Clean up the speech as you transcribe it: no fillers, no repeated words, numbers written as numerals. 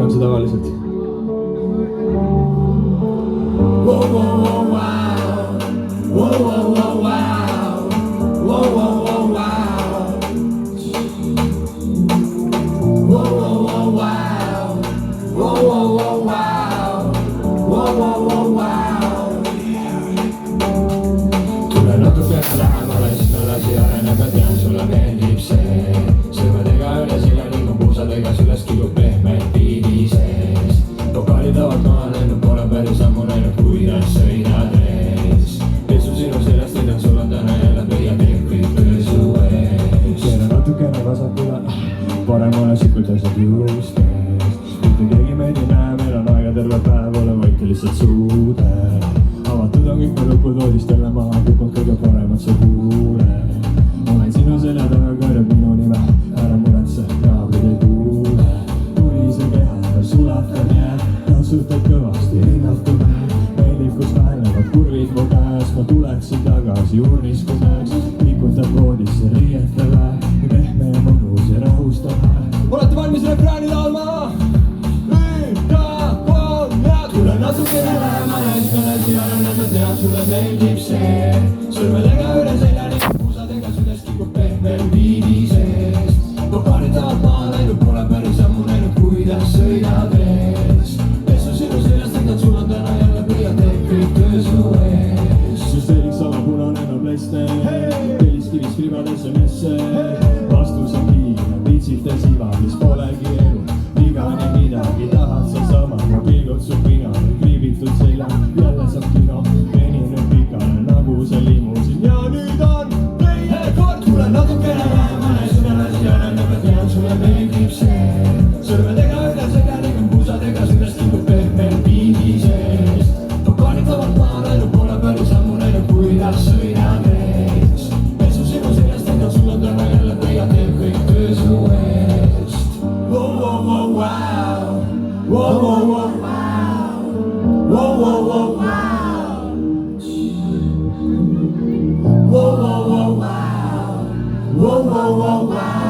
on see tavaliselt. tule natuke lähemale, siis edasi areneb ja tean, sulle meeldib see. Sõrmedega üle selja liigub puusadega, süles killub pehmelt biidi sees. Lokaalid avad maha läinud, pole päris ammu näinud, kuidas sõidad ees. Pesu sinu seljast võidan, sul on täna jälle pöia teeb kõik pöösu ees. keera natukene vasakule, paremale sikult asjad juustest. mitte keegi meid ei näe, meil on aega terve päev, ole võite lihtsalt suude. avatud on kõik mu lupud voodist jälle maha kukkunud, kõige parematse kuule. olen sinu selja taga, kõrjab minu nime, ära muretse, naabrid ei kuule. tulisel kehal sulatan jääd, kasutad kõvasti hinnatume. meeldib, kus vähenevad kurvid mu käes, ma tuleksin tagasi urniskuseks. liikutab voodisse riietele, nii pehme ja mõnus ja rahustame. olete valmis refrääni laulma? tule natukene lähemale, siis ma läsin areneb ja tean, sulle meeldib see. Sõrmedega üle selja liigub puusadega, süles kikub pehmelt biidi sees. Lokaalid tavad maha läinud, pole päris ammu näinud, kuidas sõidad ees. Pesu sinu seljast näidan, sul on täna jälle pöia teeb kõik töösu ees. süsteeriks sama punane nobleste, telliskivis kribad SMS-e. vastus on kiire, viitsite siva, mis polegi elu. vigane midagi, tahad sa sama, ma pilgud su pinale, kriibitud selja, jälle saab kino. veninud pikale nagu see limusin ja nüüd on teine kord. tule natukene lähemale, siis edasi areneb ja tean, sulle meeldib see. Sõrmedega üle selja liigub puusadega, süles killub pehmelt biidi sees. Lokaalid tavad maha läinud, pole päris ammu näinud, kuidas sõidad ees. Pesu sinu seljast näidan, sul on täna jälle pöia teeb kõik töösu eest. Wow, wow, wow, wow. Wow, wow, wow, wow. Wow, wow, wow, wow. Wow, wow, wow, wow. Wow, wow, wow, wow.